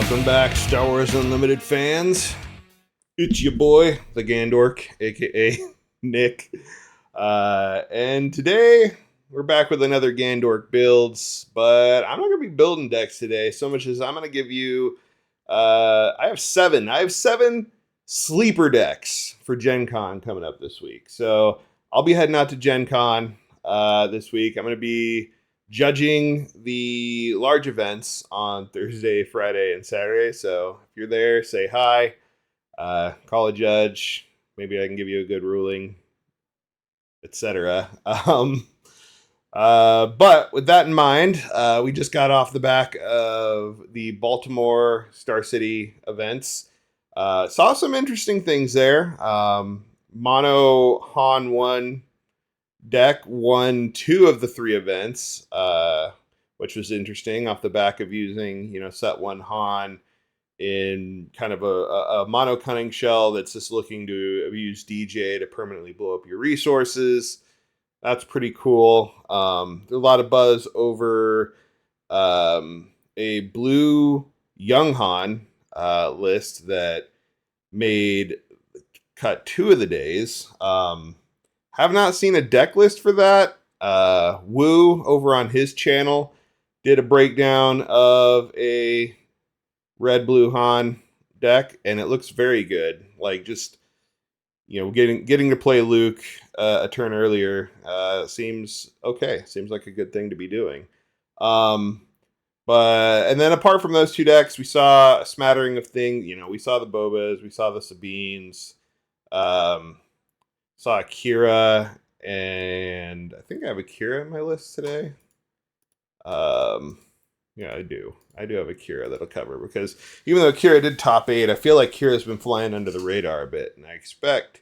Welcome back, Star Wars Unlimited fans. It's your boy, the Gandork, aka Nick. And today, we're back with another Gandork builds, but I'm not going to be building decks today so much as I'm going to give you... I have seven sleeper decks for Gencon coming up this week. So I'll be heading out to Gencon this week. I'm going to be judging the large events on Thursday, Friday, and Saturday. So if you're there, say hi, call a judge. Maybe I can give you a good ruling, etc. But with that in mind, we just got off the back of the Baltimore Star City events. Saw some interesting things there. Mono Han1 deck won 2 of the 3 events, which was interesting off the back of using, set 1 Han in kind of a Mono Cunning shell that's just looking to use DJ to permanently blow up your resources. That's pretty cool. There's a lot of buzz over a blue Young Han list that made cut 2 of the days. Have not seen a deck list for that. Woo over on his channel did a breakdown of a red blue Han deck, and it looks very good. Like, just getting to play Luke a turn earlier seems okay. Seems like a good thing to be doing. And then apart from those 2 decks, we saw a smattering of things. We saw the Bobas, we saw the Sabines, saw a Qi'ra, and I think I have a Qi'ra in my list today. Yeah, I do. I do have a Qi'ra that'll cover, because even though Qi'ra did top 8, I feel like Kira's been flying under the radar a bit, and I expect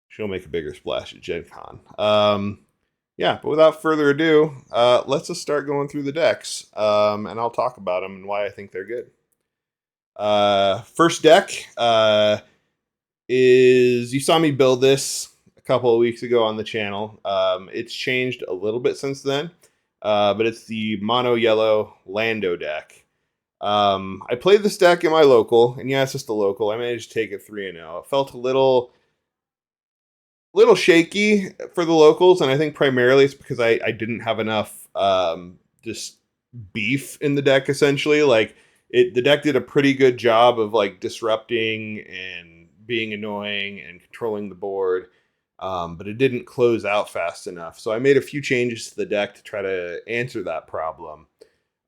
she'll make a bigger splash at Gen Con. Yeah, but without further ado, let's just start going through the decks, and I'll talk about them and why I think they're good. First deck is, you saw me build this a couple of weeks ago on the channel. It's changed a little bit since then. But it's the mono yellow Lando deck. I played this deck in my local, and yeah, it's just a local. I managed to take it 3-0. It felt a little shaky for the locals, and I think primarily it's because I didn't have enough just beef in the deck. Essentially, the deck did a pretty good job of disrupting and being annoying and controlling the board. But it didn't close out fast enough. So I made a few changes to the deck to try to answer that problem.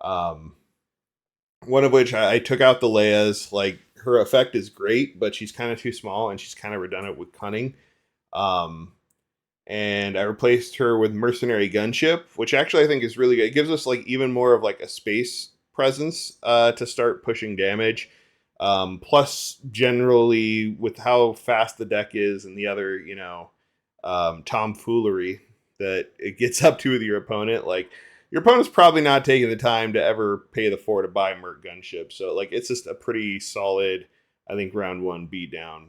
One of which I took out the Leia's. Her effect is great, but she's kind of too small, and she's kind of redundant with Cunning. And I replaced her with Mercenary Gunship, which actually I think is really good. It gives us even more of a space presence to start pushing damage. Plus, generally, with how fast the deck is and the other, tomfoolery that it gets up to with your opponent, your opponent's probably not taking the time to ever pay the 4 to buy Merc Gunship. So, it's just a pretty solid, I think, round 1 beatdown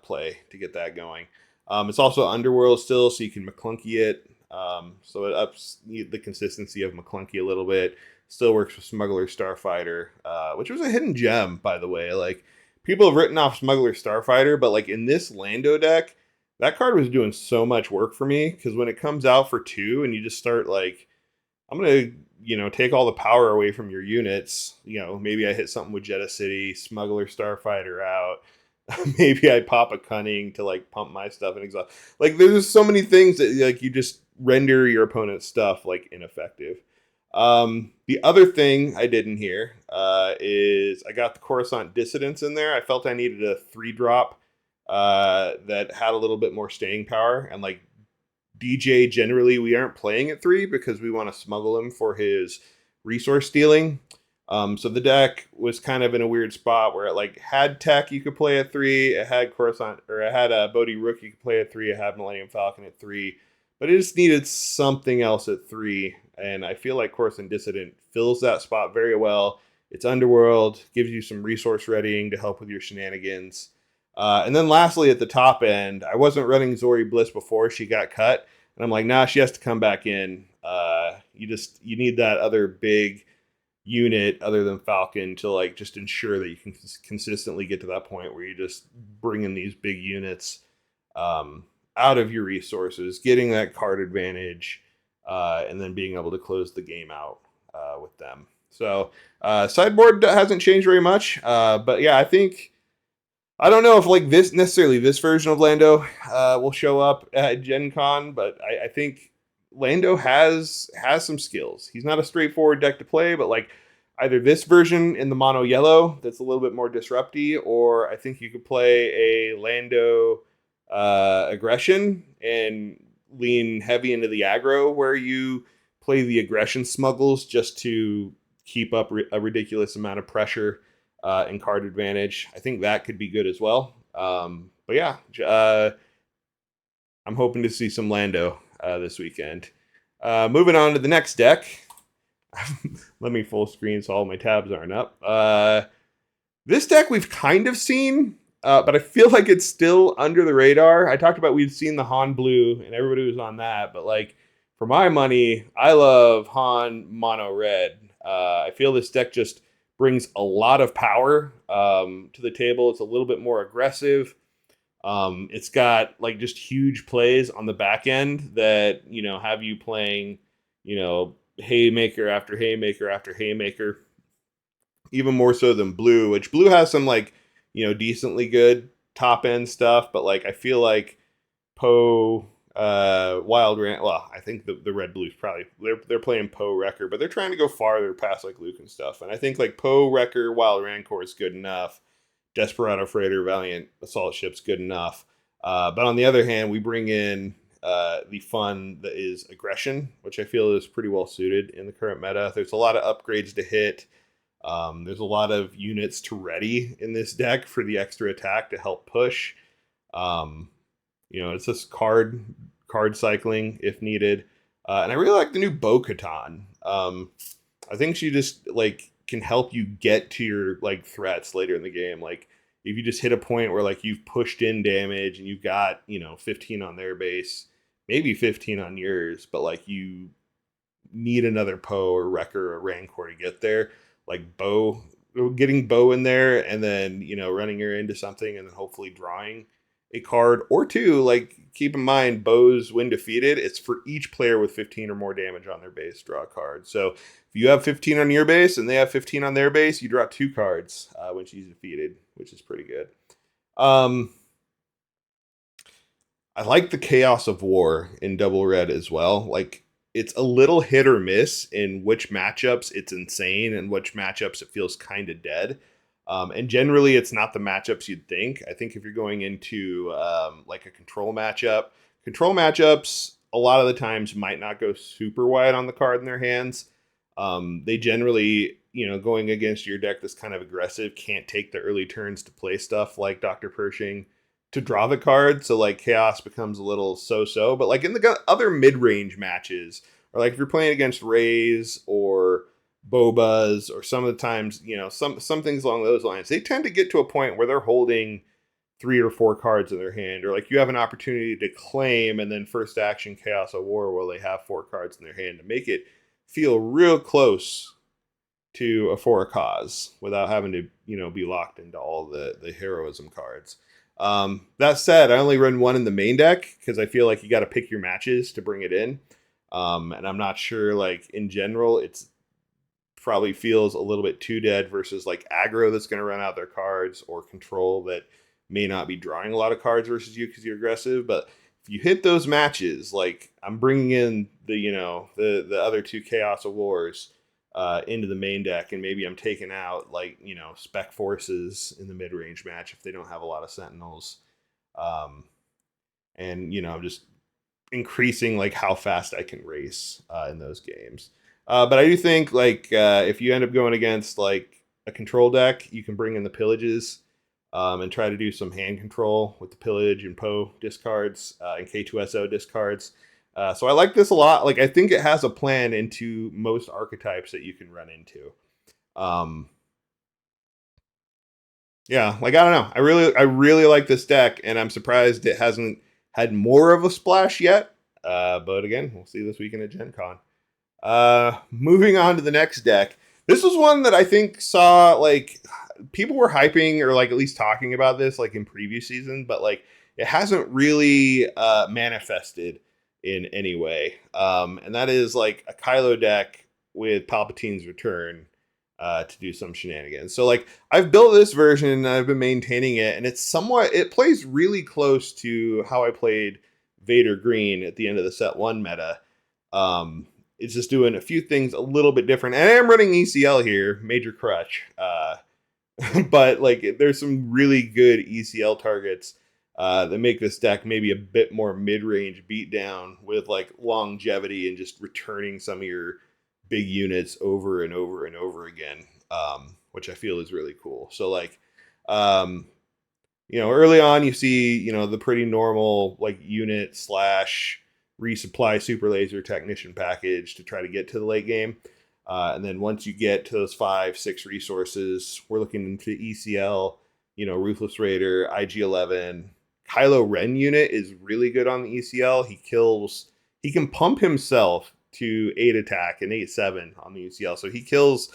play to get that going. It's also Underworld still, so you can McClunky it. So it ups the consistency of McClunky a little bit. Still works with Smuggler Starfighter, which was a hidden gem, by the way. People have written off Smuggler Starfighter, but in this Lando deck, that card was doing so much work for me, because when it comes out for 2 and you just start I'm gonna take all the power away from your units. Maybe I hit something with Jeddah City, Smuggler Starfighter out. Maybe I pop a Cunning to pump my stuff and exhaust. There's so many things that you just render your opponent's stuff ineffective. The other thing I did in here is I got the Coruscant Dissidents in there. I felt I needed a 3-drop that had a little bit more staying power. And DJ, generally, we aren't playing at 3 because we want to smuggle him for his resource stealing. So the deck was kind of in a weird spot where it had Tech you could play at 3, it had Coruscant, or it had a Bodhi Rook you could play at 3, it had Millennium Falcon at 3, but it just needed something else at 3, and I feel like Coruscant Dissident fills that spot very well. It's Underworld, gives you some resource readying to help with your shenanigans. And then lastly, at the top end, I wasn't running Zori Bliss before she got cut, and I'm like, nah, she has to come back in. You need that other big unit other than Falcon to like just ensure that you can consistently get to that point where you just bring in these big units out of your resources, getting that card advantage, and then being able to close the game out with them. So sideboard hasn't changed very much, but yeah, I don't know if like this version of Lando will show up at Gen Con, but I think Lando has some skills. He's not a straightforward deck to play, but like either this version in the mono yellow that's a little bit more disrupty, or I think you could play a Lando aggression and lean heavy into the aggro where you play the aggression smuggles just to keep up a ridiculous amount of pressure and card advantage. I think that could be good as well. But yeah, I'm hoping to see some Lando this weekend. Moving on to the next deck. Let me full screen so all my tabs aren't up. This deck we've kind of seen, but I feel like it's still under the radar. I talked about we've seen the Han blue and everybody was on that, but like for my money, I love Han mono red. I feel this deck just brings a lot of power to the table. It's a little bit more aggressive. It's got like just huge plays on the back end that, you know, have you playing, you know, haymaker after haymaker after haymaker, even more so than blue, which blue has some like, you know, decently good top end stuff. But like, I feel like Poe, Wild Ran. Well, I think the red blues probably they're playing Poe Wrecker, but they're trying to go farther past like Luke and stuff. And I think like Poe Wrecker, Wild Rancor is good enough. Desperado Freighter, Valiant Assault Ship's good enough. But on the other hand, we bring in the fun that is aggression, which I feel is pretty well suited in the current meta. There's a lot of upgrades to hit. There's a lot of units to ready in this deck for the extra attack to help push. You know, it's just card cycling if needed. And I really like the new Bo-Katan. I think she just like can help you get to your like threats later in the game. Like if you just hit a point where like you've pushed in damage and you've got, you know, 15 on their base, maybe 15 on yours, but like you need another Poe or Wrecker or Rancor to get there. Like getting Bo in there and then, you know, running her into something and then hopefully drawing a card or two. Like keep in mind, Bo's when defeated, it's for each player with 15 or more damage on their base, draw a card. So if you have 15 on your base and they have 15 on their base, you draw 2 cards when she's defeated, which is pretty good. I like the Chaos of War in double red as well. Like it's a little hit or miss in which matchups it's insane and which matchups it feels kind of dead. And generally, it's not the matchups you'd think. I think if you're going into like a control matchups a lot of the times might not go super wide on the card in their hands. They generally, you know, going against your deck that's kind of aggressive, can't take the early turns to play stuff like Dr. Pershing to draw the card. So like Chaos becomes a little so-so. But like in the other mid-range matches, or like if you're playing against Rays or Bobas or some of the times, you know, some things along those lines, they tend to get to a point where they're holding 3 or 4 cards in their hand, or like you have an opportunity to claim and then first action Chaos of War where they have 4 cards in their hand to make it feel real close to a for a cause without having to, you know, be locked into all the heroism cards. That said, I only run 1 in the main deck because I feel like you got to pick your matches to bring it in. And I'm not sure, like in general, it's probably feels a little bit too dead versus like aggro that's going to run out their cards or control that may not be drawing a lot of cards versus you because you're aggressive. But if you hit those matches, like I'm bringing in the, you know, the other 2 Chaos of Wars into the main deck, and maybe I'm taking out like, you know, spec forces in the mid-range match if they don't have a lot of sentinels. And, you know, I'm just increasing like how fast I can race in those games. But I do think like if you end up going against like a control deck, you can bring in the pillages and try to do some hand control with the pillage and Poe discards and K2SO discards. So I like this a lot. Like I think it has a plan into most archetypes that you can run into. Yeah, like I don't know. I really like this deck, and I'm surprised it hasn't had more of a splash yet. But again, we'll see this weekend at Gen Con. Moving on to the next deck. This was one that I think saw like people were hyping or like at least talking about this like in previous season, but like it hasn't really manifested in any way. And that is like a Kylo deck with Palpatine's Return to do some shenanigans. So like I've built this version and I've been maintaining it, and it plays really close to how I played Vader Green at the end of the set one meta. It's just doing a few things a little bit different. And I am running ECL here, major crutch. But like there's some really good ECL targets that make this deck maybe a bit more mid-range beatdown with like longevity and just returning some of your big units over and over and over again, which I feel is really cool. So like, early on you see, the pretty normal like unit slash resupply super laser technician package to try to get to the late game. And then once you get to those 5-6 resources, we're looking into ECL, Ruthless Raider, IG-11. Kylo Ren unit is really good on the ECL. He can pump himself to 8 attack and 8-7 on the ECL. So he kills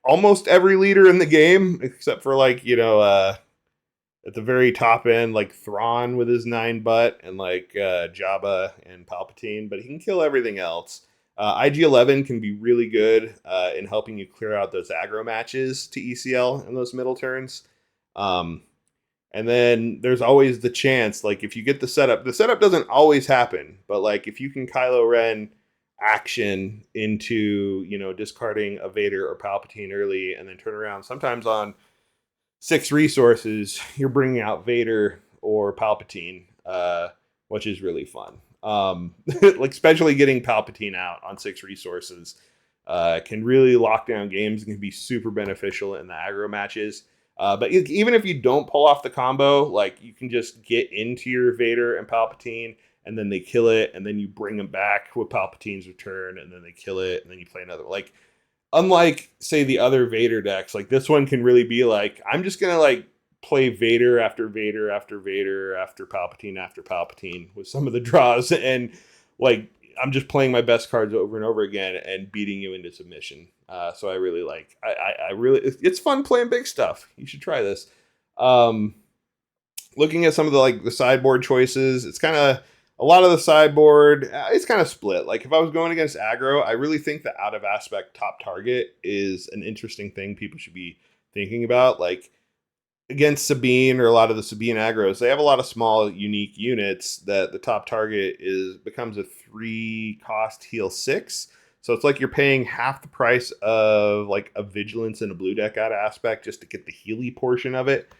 almost every leader in the game, except for like, at the very top end, like Thrawn with his 9 butt and like Jabba and Palpatine, but he can kill everything else. IG-11 can be really good in helping you clear out those aggro matches to ECL in those middle turns. And then there's always the chance, like if you get the setup doesn't always happen, but like if you can Kylo Ren action into, discarding a Vader or Palpatine early and then turn around sometimes on 6 resources, you're bringing out Vader or Palpatine, which is really fun. Like especially getting Palpatine out on 6 resources can really lock down games and can be super beneficial in the aggro matches. But even if you don't pull off the combo, like you can just get into your Vader and Palpatine, and then they kill it, and then you bring them back with Palpatine's Return, and then they kill it, and then you play another. Like, unlike say the other Vader decks, like this one can really be like, I'm just gonna like play Vader after Vader after Vader after Palpatine with some of the draws, and like I'm just playing my best cards over and over again and beating you into submission. So I really like. I really it's fun playing big stuff. You should try this. Looking at some of the sideboard choices, it's kind of a lot of the sideboard. It's kind of split. Like if I was going against aggro, I really think the out of aspect top target is an interesting thing people should be thinking about. Like against Sabine or a lot of the Sabine aggros, they have a lot of small unique units that the top target becomes a 3 cost heal 6. So it's like you're paying half the price of like a Vigilance and a blue deck out of aspect just to get the Healy portion of it,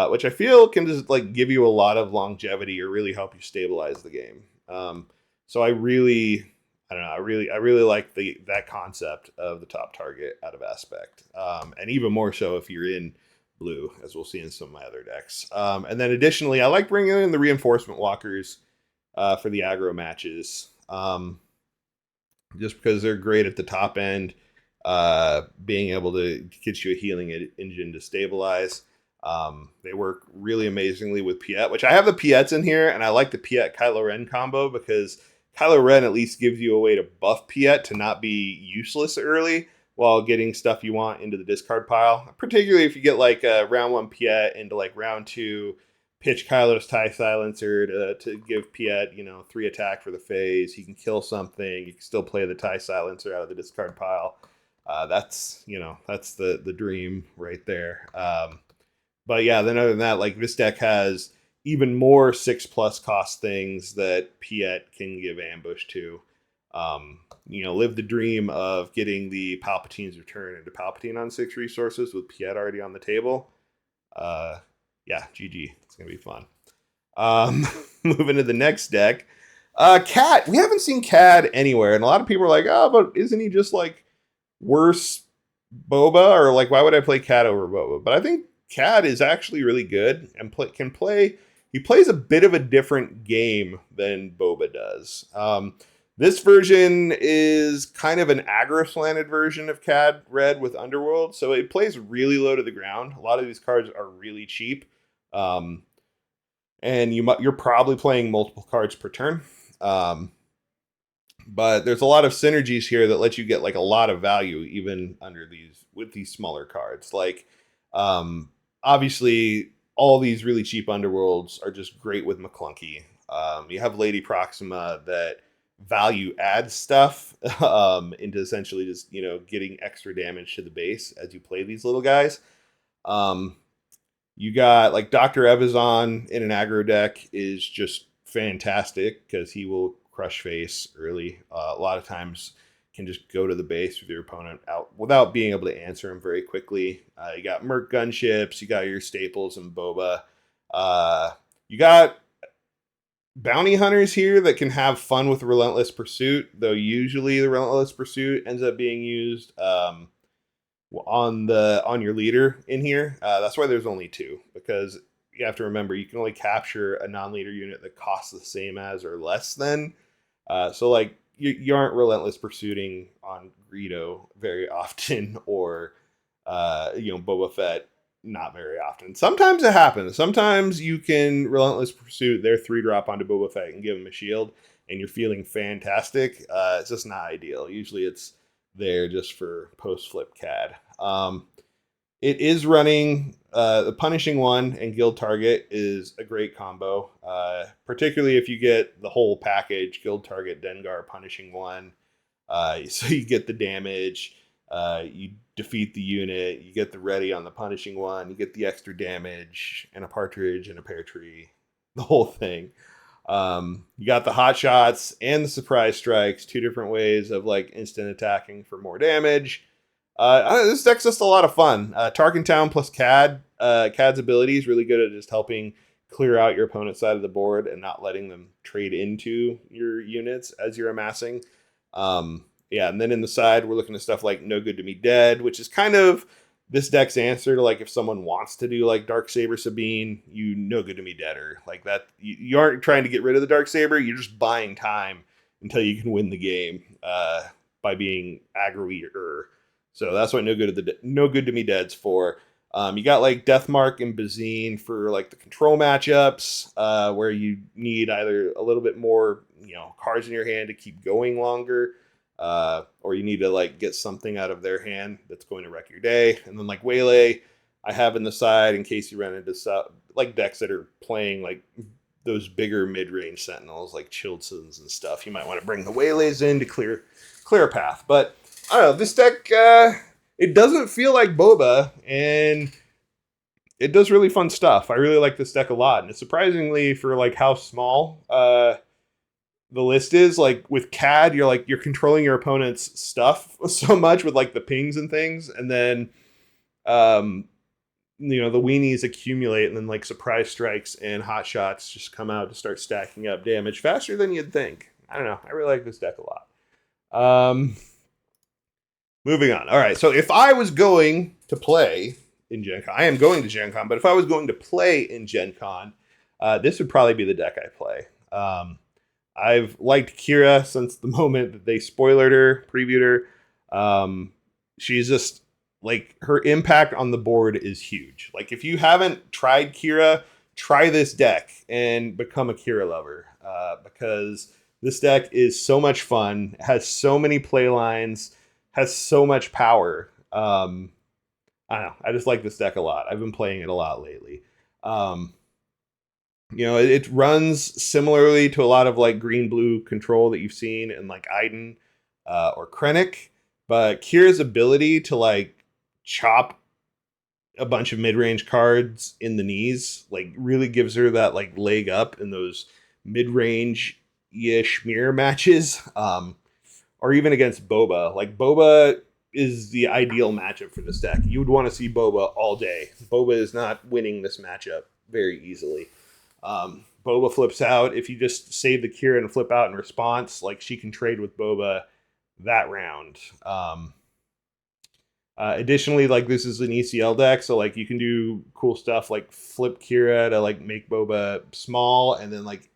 which I feel can just like give you a lot of longevity or really help you stabilize the game. So I really like that concept of the top target out of aspect, and even more so if you're in blue, as we'll see in some of my other decks. And then additionally, I like bringing in the reinforcement walkers for the aggro matches. Just because they're great at the top end, being able to get you a healing engine to stabilize. They work really amazingly with Piet, which I have the Piets in here, and I like the Piet Kylo Ren combo because Kylo Ren at least gives you a way to buff Piet to not be useless early while getting stuff you want into the discard pile. Particularly if you get like a round 1 Piet into like round 2, pitch Kylo's TIE Silencer to give Piet, 3 attack for the phase. He can kill something. You can still play the TIE Silencer out of the discard pile. That's the dream right there. But yeah, then other than that, like this deck has even more 6+ cost things that Piet can give ambush to. Live the dream of getting the Palpatine's Return into Palpatine on 6 resources with Piet already on the table. Yeah, GG. It's going to be fun. Moving to the next deck. Cad. We haven't seen Cad anywhere. And a lot of people are like, oh, but isn't he just like worse Boba? Or like, why would I play Cad over Boba? But I think Cad is actually really good and can play. He plays a bit of a different game than Boba does. This version is kind of an aggro-slanted version of Cad Red with Underworld, so it plays really low to the ground. A lot of these cards are really cheap, and you're probably playing multiple cards per turn. But there's a lot of synergies here that let you get like a lot of value even under these with these smaller cards. Like um obviously all these really cheap underworlds are just great with McClunky. You have Lady Proxima that value adds stuff into essentially just, you know, getting extra damage to the base as you play these little guys. Um you got like Dr. Evazan in an aggro deck is just fantastic because he will crush face early. A lot of times can just go to the base with your opponent out without being able to answer him very quickly. You got Merc gunships, you got your staples and Boba. You got bounty hunters here that can have fun with Relentless Pursuit, though usually the Relentless Pursuit ends up being used on your leader in here. That's why there's only two, because you have to remember you can only capture a non-leader unit that costs the same as or less than. So like you aren't relentless pursuing on Greedo very often, or Boba Fett not very often. Sometimes it happens. Sometimes you can relentless pursuit their 3-drop onto Boba Fett and give him a shield, and you're feeling fantastic. It's just not ideal. Usually it's there just for post flip Cad. It is running the Punishing One and Guild Target is a great combo, particularly if you get the whole package: Guild Target, Dengar, Punishing One. So you get the damage, you defeat the unit, you get the ready on the Punishing One, you get the extra damage, and a partridge and a pear tree, the whole thing. You got the hot shots and the surprise strikes, two different ways of like instant attacking for more damage. This deck's just a lot of fun. Tarkin Town plus Cad. Cad's ability is really good at just helping clear out your opponent's side of the board and not letting them trade into your units as you're amassing. And then in the side, we're looking at stuff like No Good to Me Dead, which is kind of this deck's answer to like if someone wants to do like Darksaber Sabine, you No Good to Me Deader. Like that, you aren't trying to get rid of the Darksaber, you're just buying time until you can win the game by being aggro-er. So that's what No Good to Me Dead's for. You got like Deathmark and Bazine for like the control matchups, where you need either a little bit more, cards in your hand to keep going longer, or you need to like get something out of their hand that's going to wreck your day. And then like Waylay, I have in the side in case you run into like decks that are playing like those bigger mid-range sentinels like Chilled Suns and stuff. You might want to bring the Waylays in to clear a path. But I don't know, this deck, it doesn't feel like Boba, and it does really fun stuff. I really like this deck a lot, and it's surprisingly for like how small the list is. Like with Cad, you're controlling your opponent's stuff so much with like the pings and things, and then the weenies accumulate, and then like surprise strikes and hot shots just come out to start stacking up damage faster than you'd think. I don't know. I really like this deck a lot. Moving on. All right. So if I was going to play in Gen Con, I am going to Gen Con, but if I was going to play in Gen Con, this would probably be the deck I play. I've liked Qi'ra since the moment that they spoilered her, previewed her. She's just like, her impact on the board is huge. Like if you haven't tried Qi'ra, try this deck and become a Qi'ra lover, because this deck is so much fun, has so many play lines, has so much power. I don't know. I just like this deck a lot. I've been playing it a lot lately. It runs similarly to a lot of like green-blue control that you've seen in like Iden or Krennic, but Kira's ability to like chop a bunch of mid-range cards in the knees like really gives her that like leg up in those mid-range-ish mirror matches. Or even against Boba. Like, Boba is the ideal matchup for this deck. You would want to see Boba all day. Boba is not winning this matchup very easily. Boba flips out. If you just save the Qi'ra and flip out in response, like, she can trade with Boba that round. Additionally, like, this is an ECL deck, so, like, you can do cool stuff like flip Qi'ra to, like, make Boba small, and then, like,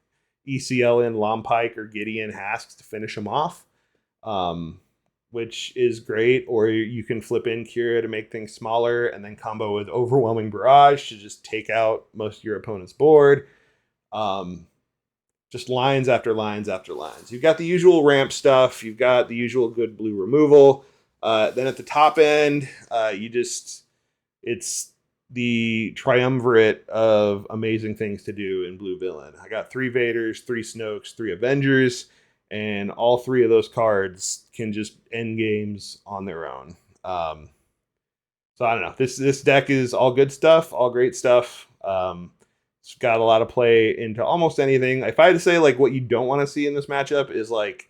ECL in Lompike or Gideon Hasks to finish him off. Which is great. Or you can flip in Qi'ra to make things smaller and then combo with Overwhelming Barrage to just take out most of your opponent's board. just lines after lines after lines. You've got the usual ramp stuff. You've got the usual good blue removal. Then at the top end, it's the triumvirate of amazing things to do in blue villain. I got 3 Vaders, 3 Snokes, 3 Avengers, and all 3 of those cards can just end games on their own. So I don't know. This deck is all good stuff, all great stuff. It's got a lot of play into almost anything. If I had to say like what you don't want to see in this matchup is like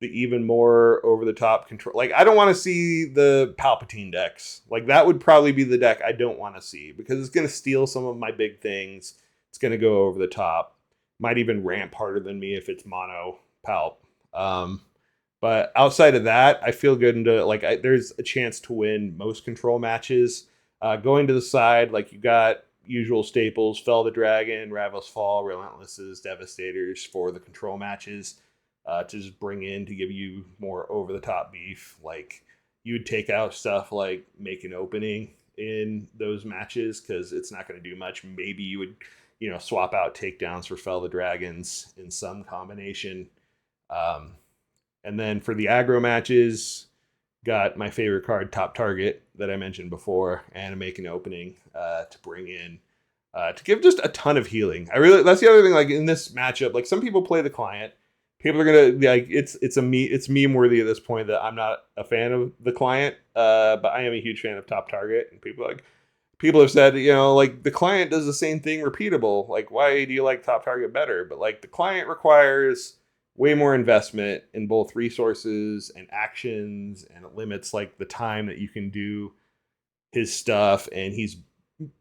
the even more over the top control. Like I don't want to see the Palpatine decks. Like that would probably be the deck I don't want to see because it's going to steal some of my big things. It's going to go over the top. Might even ramp harder than me if it's mono Palp. But outside of that, I feel good into like there's a chance to win most control matches. Going to the side, like you got usual staples: Fell the Dragon, Ravos Fall, Relentlesses, Devastators for the control matches. To just bring in to give you more over the top beef. Like you would take out stuff like Make an Opening in those matches because it's not going to do much. Maybe you would, swap out takedowns for Fell the Dragons in some combination. And then for the aggro matches, got my favorite card, Top Target, that I mentioned before, and Make an Opening to bring in to give just a ton of healing. That's the other thing. Like in this matchup, like some people play the client. People are gonna like it's meme worthy at this point that I'm not a fan of the client, but I am a huge fan of Top Target. And people have said, like the client does the same thing repeatable. Like why do you like Top Target better? But like the client requires way more investment in both resources and actions, and it limits like the time that you can do his stuff. And he's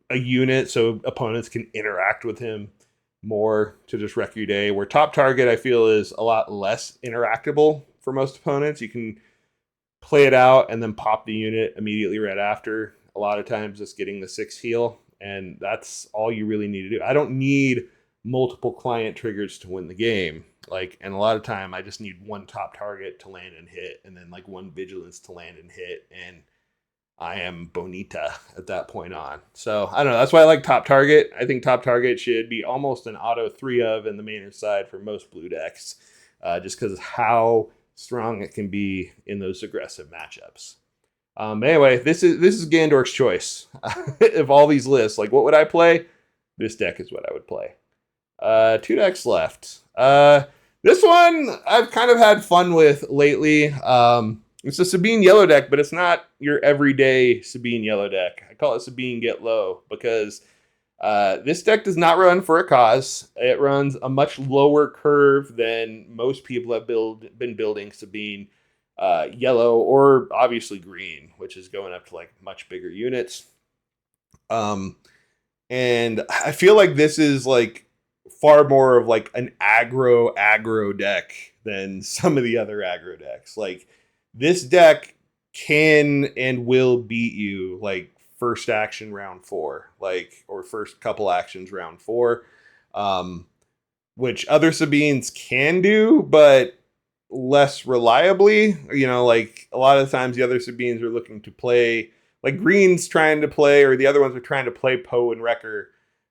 a unit, so opponents can interact with him more to just wreck your day, where Top Target I feel is a lot less interactable for most opponents. You can play it out and then pop the unit immediately right after. A lot of times just getting the 6 heal, and that's all you really need to do. I don't need multiple client triggers to win the game. And a lot of time I just need one Top Target to land and hit, and then like one Vigilance to land and hit, and I am bonita at that point on. So I don't know. That's why I like Top Target. I think Top Target should be almost an auto 3 of in the main side for most blue decks, just because of how strong it can be in those aggressive matchups. Anyway, this is Gandork's choice of all these lists. Like, what would I play? This deck is what I would play. 2 decks left. This one I've kind of had fun with lately. It's a Sabine yellow deck, but it's not your everyday Sabine yellow deck. I call it Sabine Get Low because this deck does not run for a cause. It runs a much lower curve than most people have been building Sabine yellow, or obviously green, which is going up to like much bigger units. And I feel like this is like far more of like an aggro deck than some of the other aggro decks. Like this deck can and will beat you like first action round 4, or first couple actions round 4, which other Sabines can do, but less reliably. Like a lot of times the other Sabines are looking to play, like Green's trying to play, or the other ones are trying to play Poe and Wrecker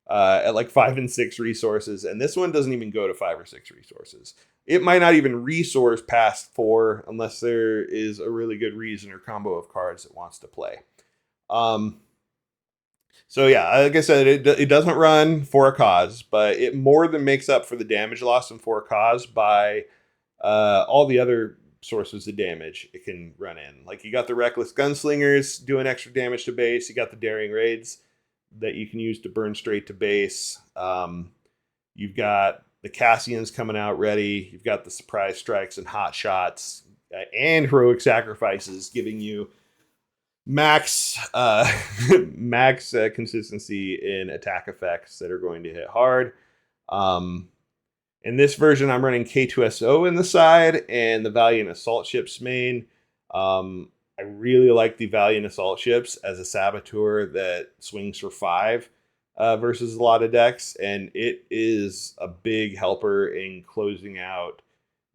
at like 5 and 6 resources, and this one doesn't even go to 5 or 6 resources. It might not even resource past 4 unless there is a really good reason or combo of cards it wants to play. So yeah, like I said, it doesn't run for a cause, but it more than makes up for the damage loss in for a cause by all the other sources of damage it can run in. Like you got the Reckless Gunslingers doing extra damage to base. You got the Daring Raids that you can use to burn straight to base. You've got the Cassians coming out ready. You've got the Surprise Strikes and Hot Shots and Heroic Sacrifices giving you max consistency in attack effects that are going to hit hard. In this version, I'm running K2SO in the side and the Valiant Assault Ships main. I really like the Valiant Assault Ships as a saboteur that swings for 5 versus a lot of decks, and it is a big helper in closing out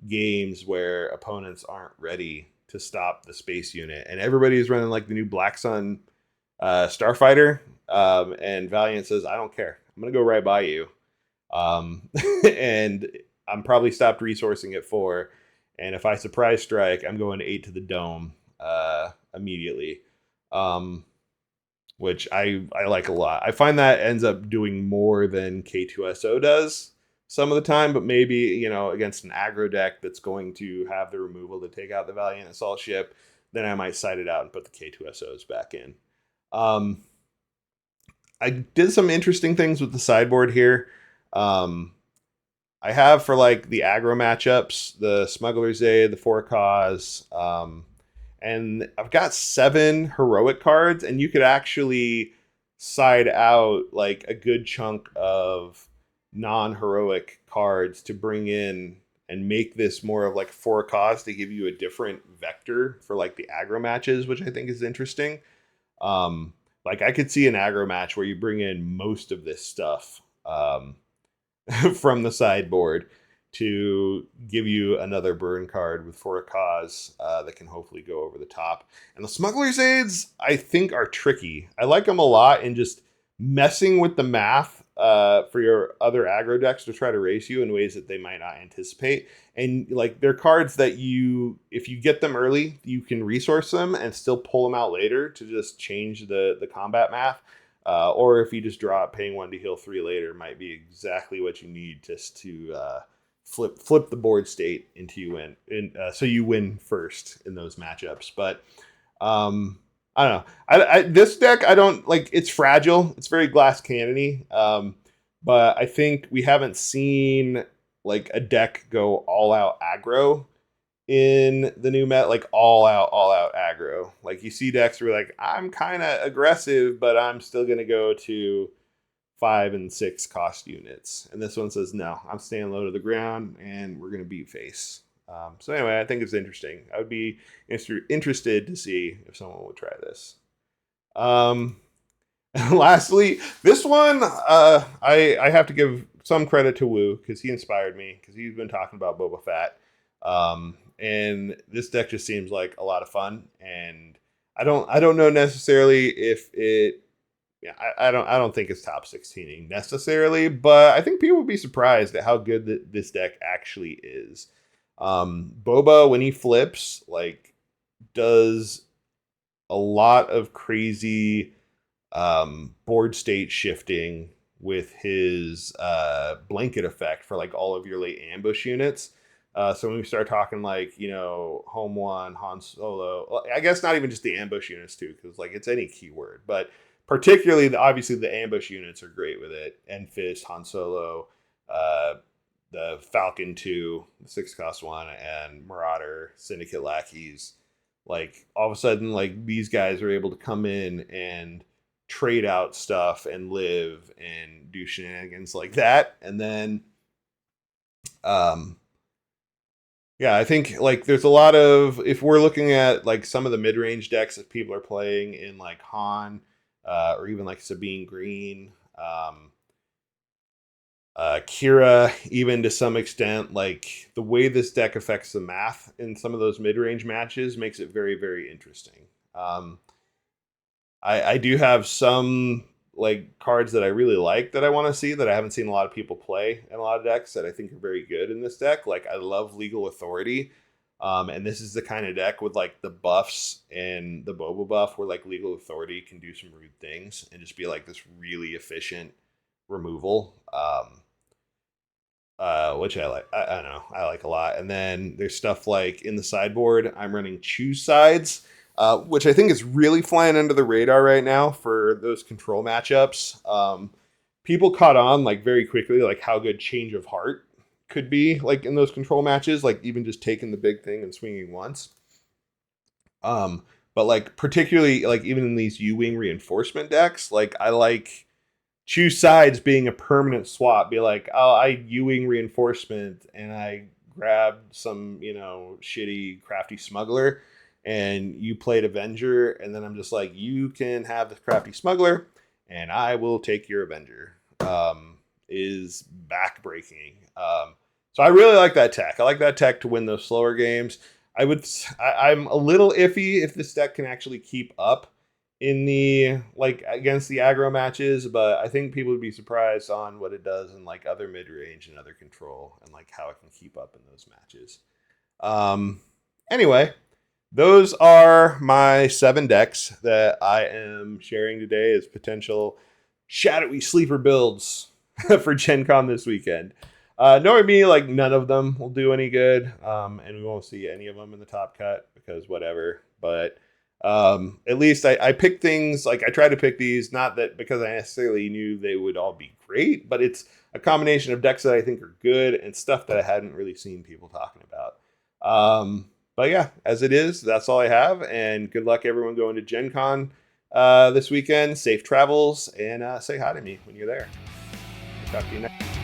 games where opponents aren't ready to stop the space unit. And everybody's running like the new Black Sun Starfighter, and Valiant says, I don't care. I'm going to go right by you. And I'm probably stopped resourcing at 4. And if I surprise strike, I'm going 8 to the dome immediately. Which I like a lot. I find that ends up doing more than K2SO does some of the time, but maybe, you know, against an aggro deck that's going to have the removal to take out the Valiant Assault Ship, then I might side it out and put the K2SOs back in. I did some interesting things with the sideboard here. I have for like the aggro matchups, the Smuggler's Aid, the Four Cause, and I've got 7 heroic cards, and you could actually side out like a good chunk of non-heroic cards to bring in and make this more of like 4 cause to give you a different vector for like the aggro matches, which I think is interesting. Like I could see an aggro match where you bring in most of this stuff from the sideboard to give you another burn card with For a Cause that can hopefully go over the top. And the Smuggler's Aids, I think, are tricky. I like them a lot in just messing with the math for your other aggro decks to try to race you in ways that they might not anticipate. And like they're cards that you, if you get them early, you can resource them and still pull them out later to just change the combat math. Or if you just draw it, paying 1 to heal 3 later might be exactly what you need just to flip the board state into you win, so you win first in those matchups. But I don't know. I this deck I don't like. It's fragile. It's very glass cannony. But I think we haven't seen like a deck go all out aggro in the new met, like all out aggro. Like you see decks where like I'm kind of aggressive, but I'm still gonna go to 5 and 6 cost units. And this one says, no, I'm staying low to the ground and we're going to beat face. So anyway, I think it's interesting. I would be interested to see if someone would try this. Lastly, this one, I have to give some credit to Wu because he inspired me because he's been talking about Boba Fett. And this deck just seems like a lot of fun. And I don't know necessarily if it, yeah, I don't think it's top 16 necessarily, but I think people would be surprised at how good this deck actually is. Boba, when he flips, like does a lot of crazy board state shifting with his blanket effect for like all of your late ambush units. So when we start talking like, you know, Home One, Han Solo, well, I guess not even just the ambush units too, because like it's any keyword, but particularly, obviously, the ambush units are great with it. Enfys, Han Solo, the Falcon 2, the 6 cost 1, and Marauder, Syndicate Lackeys. Like, all of a sudden, like, these guys are able to come in and trade out stuff and live and do shenanigans like that. And then, yeah, I think, like, there's a lot of, if we're looking at, like, some of the mid-range decks that people are playing in, like, Han, or even like Sabine Green, Qi'ra, even to some extent, like the way this deck affects the math in some of those mid-range matches makes it very, very interesting. I do have some like cards that I really like that I want to see that I haven't seen a lot of people play in a lot of decks that I think are very good in this deck. Like I love Legal Authority. And this is the kind of deck with like the buffs and the Boba buff where like Legal Authority can do some rude things and just be like this really efficient removal. Which I like. I don't know. I like a lot. And then there's stuff like in the sideboard, I'm running Choose Sides, which I think is really flying under the radar right now for those control matchups. People caught on like very quickly, like how good Change of Heart could be like in those control matches, like even just taking the big thing and swinging once. But like particularly like even in these U-Wing reinforcement decks, like I like Choose Sides being a permanent swap. Be like, oh, I U-Wing reinforcement and I grabbed some, you know, shitty crafty smuggler and you played Avenger, and then I'm just like, you can have the crafty smuggler and I will take your Avenger. Is backbreaking. So I really like that tech. I like that tech to win those slower games. I'm a little iffy if this deck can actually keep up in the like against the aggro matches, but I think people would be surprised on what it does in like other mid range and other control, and like how it can keep up in those matches. Anyway, those are my 7 decks that I am sharing today as potential shadowy sleeper builds for Gen Con this weekend. Knowing me, like none of them will do any good, and we won't see any of them in the top cut because whatever. But at least I picked things, like I tried to pick these, not that because I necessarily knew they would all be great, but it's a combination of decks that I think are good and stuff that I hadn't really seen people talking about. But yeah, as it is, that's all I have, and good luck everyone going to Gen Con this weekend. Safe travels, and say hi to me when you're there. Talk to you next.